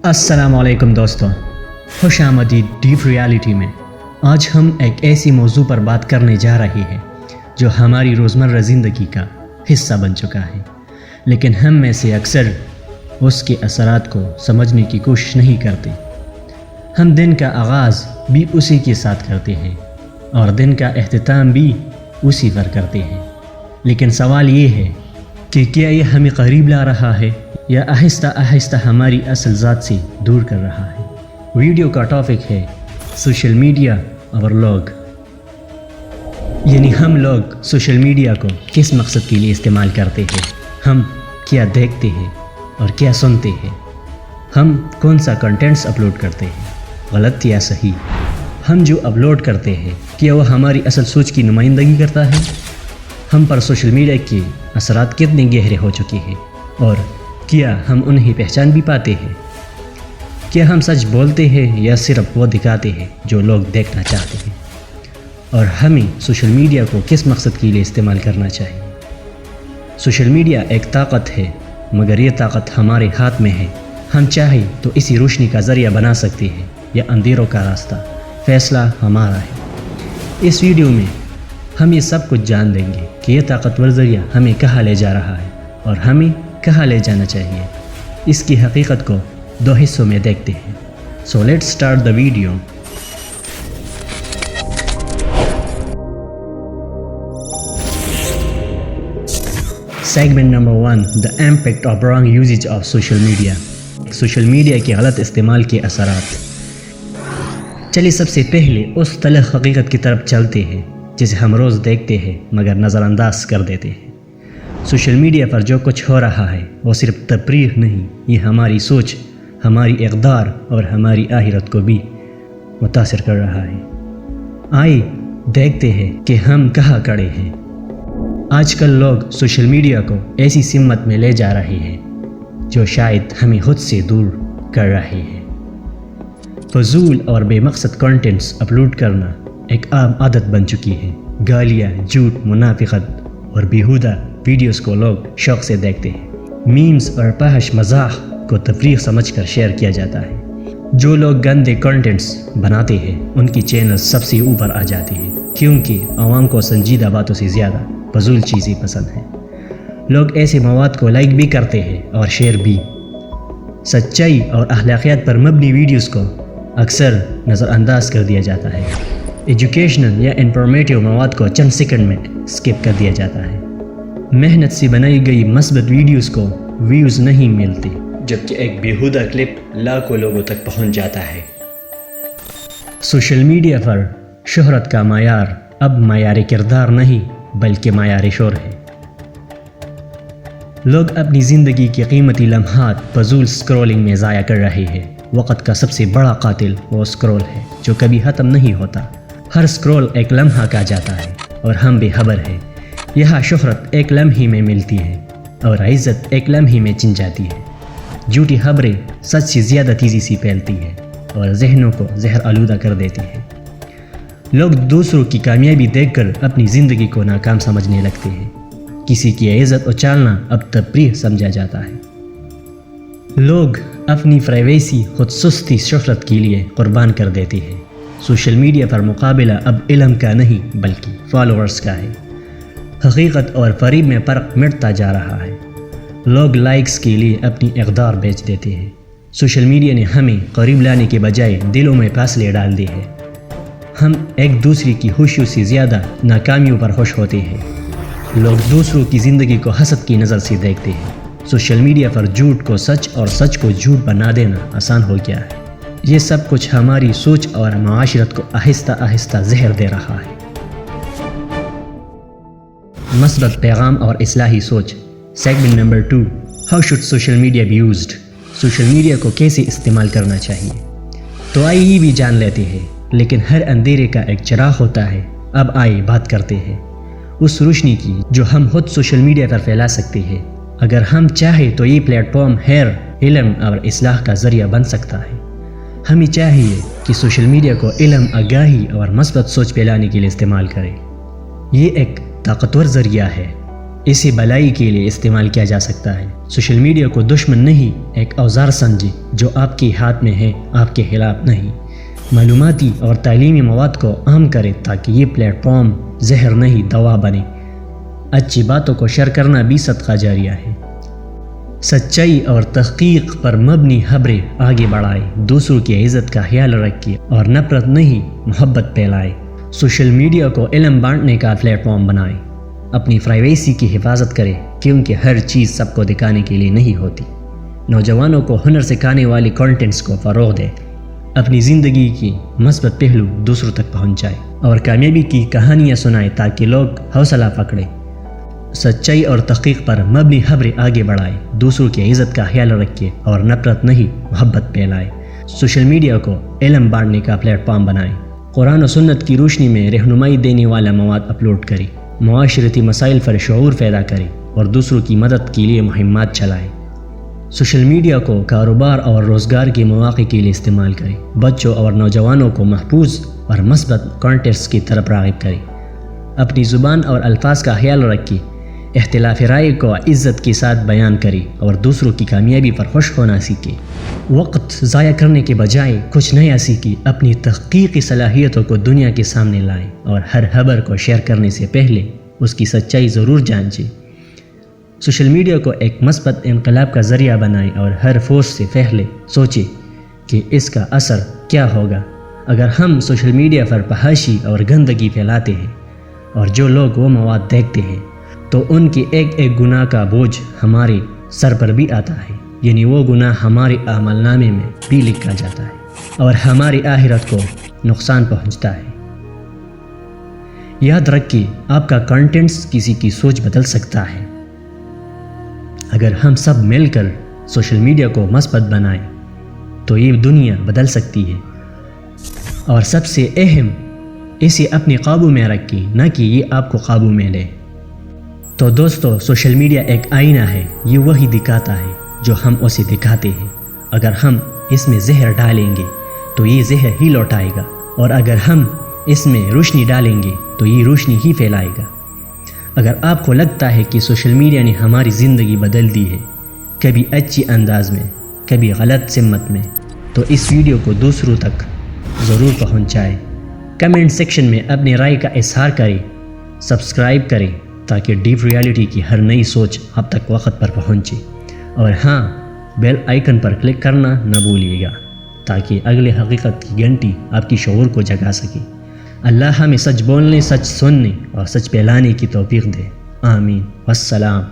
السلام علیکم دوستوں، خوش آمدید ڈیپ ریالٹی میں۔ آج ہم ایک ایسی موضوع پر بات کرنے جا رہے ہیں جو ہماری روزمرہ زندگی کا حصہ بن چکا ہے، لیکن ہم میں سے اکثر اس کے اثرات کو سمجھنے کی کوشش نہیں کرتے۔ ہم دن کا آغاز بھی اسی کے ساتھ کرتے ہیں اور دن کا اختتام بھی اسی پر کرتے ہیں، لیکن سوال یہ ہے کہ کیا یہ ہمیں قریب لا رہا ہے یا آہستہ آہستہ ہماری اصل ذات سے دور کر رہا ہے؟ ویڈیو کا ٹاپک ہے سوشل میڈیا اور لوگ، یعنی ہم لوگ سوشل میڈیا کو کس مقصد کے لیے استعمال کرتے ہیں، ہم کیا دیکھتے ہیں اور کیا سنتے ہیں، ہم کون سا کنٹینٹس اپلوڈ کرتے ہیں، غلط یا صحیح، ہم جو اپلوڈ کرتے ہیں کیا وہ ہماری اصل سوچ کی نمائندگی کرتا ہے، ہم پر سوشل میڈیا کے اثرات کتنے گہرے ہو چکے ہیں اور کیا ہم انہیں پہچان بھی پاتے ہیں؟ کیا ہم سچ بولتے ہیں یا صرف وہ دکھاتے ہیں جو لوگ دیکھنا چاہتے ہیں؟ اور ہمیں سوشل میڈیا کو کس مقصد کے لیے استعمال کرنا چاہیے؟ سوشل میڈیا ایک طاقت ہے، مگر یہ طاقت ہمارے ہاتھ میں ہے۔ ہم چاہیں تو اسی روشنی کا ذریعہ بنا سکتے ہیں یا اندھیروں کا راستہ، فیصلہ ہمارا ہے۔ اس ویڈیو میں ہم یہ سب کچھ جان لیں گے کہ یہ طاقتور ذریعہ ہمیں کہاں لے جا رہا ہے اور ہمیں کہاں لے جانا چاہیے۔ اس کی حقیقت کو دو حصوں میں دیکھتے ہیں۔ So let's start the video. Segment number 1، the impact of wrong usage of social media. Social media کے غلط استعمال کے اثرات۔ چلیے سب سے پہلے اس تلخ حقیقت کی طرف چلتے ہیں جسے ہم روز دیکھتے ہیں مگر نظر انداز کر دیتے ہیں۔ سوشل میڈیا پر جو کچھ ہو رہا ہے وہ صرف تفریح نہیں، یہ ہماری سوچ، ہماری اقدار اور ہماری آخرت کو بھی متاثر کر رہا ہے۔ آئیے دیکھتے ہیں کہ ہم کہاں کھڑے ہیں۔ آج کل لوگ سوشل میڈیا کو ایسی سمت میں لے جا رہے ہیں جو شاید ہمیں خود سے دور کر رہے ہیں۔ فضول اور بے مقصد کنٹینٹس اپلوڈ کرنا ایک عام عادت بن چکی ہے۔ گالیاں، جھوٹ، منافقت اور بیہودہ ویڈیوز کو لوگ شوق سے دیکھتے ہیں۔ میمز اور فحش مزاح کو تفریح سمجھ کر شیئر کیا جاتا ہے۔ جو لوگ گندے کنٹینٹس بناتے ہیں ان کی چینل سب سے اوپر آ جاتی ہے، کیونکہ عوام کو سنجیدہ باتوں سے زیادہ فضول چیزیں پسند ہیں۔ لوگ ایسے مواد کو لائک بھی کرتے ہیں اور شیئر بھی۔ سچائی اور اخلاقیات پر مبنی ویڈیوز کو اکثر نظر انداز کر دیا جاتا ہے۔ ایجوکیشنل یا انفارمیٹیو مواد کو چند سیکنڈ میں اسکپ کر دیا جاتا ہے۔ محنت سے بنائی گئی مثبت ویڈیوز کو ویوز نہیں ملتے، جبکہ ایک بیہودہ کلپ لاکھوں لوگوں تک پہنچ جاتا ہے۔ سوشل میڈیا پر شہرت کا معیار اب معیار کردار نہیں بلکہ معیار شور ہے۔ لوگ اپنی زندگی کے قیمتی لمحات فضول اسکرولنگ میں ضائع کر رہے ہیں۔ وقت کا سب سے بڑا قاتل وہ اسکرول ہے جو کبھی ختم نہیں ہوتا۔ ہر اسکرول ایک لمحہ کا جاتا ہے اور ہم بے خبر ہیں۔ یہاں شہرت ایک لمحے میں ملتی ہے اور عزت ایک لمحے میں چن جاتی ہے۔ جھوٹی خبریں سچ سے زیادہ تیزی سے پھیلتی ہیں اور ذہنوں کو زہر آلودہ کر دیتی ہیں۔ لوگ دوسروں کی کامیابی دیکھ کر اپنی زندگی کو ناکام سمجھنے لگتے ہیں۔ کسی کی عزت اچھالنا اب تفریح سمجھا جاتا ہے۔ لوگ اپنی پرائیویسی خود سستی شہرت کے لیے قربان کر دیتے ہیں۔ سوشل میڈیا پر مقابلہ اب علم کا نہیں بلکہ فالوورز کا ہے۔ حقیقت اور فریب میں فرق مٹتا جا رہا ہے۔ لوگ لائکس کے لیے اپنی اقدار بیچ دیتے ہیں۔ سوشل میڈیا نے ہمیں قریب لانے کے بجائے دلوں میں فاصلے ڈال دیے ہیں۔ ہم ایک دوسرے کی خوشیوں سے زیادہ ناکامیوں پر خوش ہوتے ہیں۔ لوگ دوسروں کی زندگی کو حسد کی نظر سے دیکھتے ہیں۔ سوشل میڈیا پر جھوٹ کو سچ اور سچ کو جھوٹ بنا دینا آسان ہو گیا ہے۔ یہ سب کچھ ہماری سوچ اور معاشرت کو آہستہ آہستہ زہر دے رہا ہے۔ مثبت پیغام اور اصلاحی سوچ۔ Segment number 2، how should social media be used. Social media کو کیسے استعمال کرنا چاہیے؟ تو آئیے یہ بھی جان لیتے ہیں، لیکن ہر اندھیرے کا ایک چراغ ہوتا ہے۔ اب آئیے بات کرتے ہیں اس روشنی کی جو ہم خود سوشل میڈیا پر پھیلا سکتے ہیں۔ اگر ہم چاہیں تو یہ پلیٹ فارم خیر، علم اور اصلاح کا ذریعہ بن سکتا ہے۔ ہمیں چاہیے کہ سوشل میڈیا کو علم، آگاہی اور مثبت سوچ پھیلانے کے لیے استعمال کریں۔ یہ ایک طاقتور ذریعہ ہے۔ اسے بلائی کے لیے استعمال کیا جا سکتا ہے۔ سوشل میڈیا کو دشمن نہیں، ایک اوزار سمجھے جو آپ کے ہاتھ میں ہے، آپ کے خلاف نہیں۔ معلوماتی اور تعلیمی مواد کو عام کرے تاکہ یہ پلیٹ فارم زہر نہیں دوا بنے۔ اچھی باتوں کو شیئر کرنا بھی صدقہ جاریہ ہے۔ سچائی اور تحقیق پر مبنی خبریں آگے بڑھائے، دوسروں کی عزت کا خیال رکھیے اور نفرت نہیں محبت پھیلائے۔ سوشل میڈیا کو علم بانٹنے کا پلیٹ فارم بنائے، اپنی پرائیویسی کی حفاظت کرے کیونکہ ہر چیز سب کو دکھانے کے لیے نہیں ہوتی۔ نوجوانوں کو ہنر سکھانے والی کانٹینٹس کو فروغ دے، اپنی زندگی کی مثبت پہلو دوسروں تک پہنچائے اور کامیابی کی کہانیاں سنائے تاکہ لوگ حوصلہ پکڑے۔ سچائی اور تحقیق پر مبنی خبریں آگے بڑھائے، دوسروں کی عزت کا خیال رکھے اور نفرت نہیں محبت پھیلائے۔ سوشل میڈیا کو علم بانٹنے کا پلیٹ فارم بنائے، قرآن و سنت کی روشنی میں رہنمائی دینے والا مواد اپلوڈ کرے، معاشرتی مسائل پر شعور پیدا کرے اور دوسروں کی مدد کے لیے مہمات چلائے۔ سوشل میڈیا کو کاروبار اور روزگار کے مواقع کے لیے استعمال کرے، بچوں اور نوجوانوں کو محفوظ اور مثبت کانٹینٹس کی طرف راغب کرے۔ اپنی زبان اور الفاظ کا خیال رکھے، اختلاف رائے کو عزت کے ساتھ بیان کرے اور دوسروں کی کامیابی پر خوش ہونا سیکھے۔ وقت ضائع کرنے کے بجائے کچھ نیا سیکھے، اپنی تحقیقی صلاحیتوں کو دنیا کے سامنے لائے اور ہر خبر کو شیئر کرنے سے پہلے اس کی سچائی ضرور جانچے۔ سوشل میڈیا کو ایک مثبت انقلاب کا ذریعہ بنائے اور ہر فوج سے پہلے سوچے کہ اس کا اثر کیا ہوگا اگر ہم سوشل میڈیا پر فحاشی اور گندگی پھیلاتے ہیں، اور جو لوگ وہ مواد دیکھتے ہیں تو ان کے ایک ایک گناہ کا بوجھ ہمارے سر پر بھی آتا ہے، یعنی وہ گناہ ہمارے عمل نامے میں بھی لکھا جاتا ہے اور ہماری آخرت کو نقصان پہنچتا ہے۔ یاد رکھیے، آپ کا کانٹینٹس کسی کی سوچ بدل سکتا ہے۔ اگر ہم سب مل کر سوشل میڈیا کو مثبت بنائیں تو یہ دنیا بدل سکتی ہے، اور سب سے اہم، اسے اپنے قابو میں رکھیں، نہ کہ یہ آپ کو قابو میں لے۔ تو دوستو، سوشل میڈیا ایک آئینہ ہے، یہ وہی دکھاتا ہے جو ہم اسے دکھاتے ہیں۔ اگر ہم اس میں زہر ڈالیں گے تو یہ زہر ہی لوٹائے گا، اور اگر ہم اس میں روشنی ڈالیں گے تو یہ روشنی ہی پھیلائے گا۔ اگر آپ کو لگتا ہے کہ سوشل میڈیا نے ہماری زندگی بدل دی ہے، کبھی اچھی انداز میں، کبھی غلط سمت میں، تو اس ویڈیو کو دوسروں تک ضرور پہنچائیں۔ کمنٹ سیکشن میں اپنی رائے کا اظہار کریں، سبسکرائب کریں تاکہ ڈیپ ریالٹی کی ہر نئی سوچ آپ تک وقت پر پہنچے، اور ہاں، بیل آئیکن پر کلک کرنا نہ بھولیے گا تاکہ اگلے حقیقت کی گھنٹی آپ کی شعور کو جگا سکے۔ اللہ ہمیں سچ بولنے، سچ سننے اور سچ پھیلانے کی توفیق دے، آمین، والسلام۔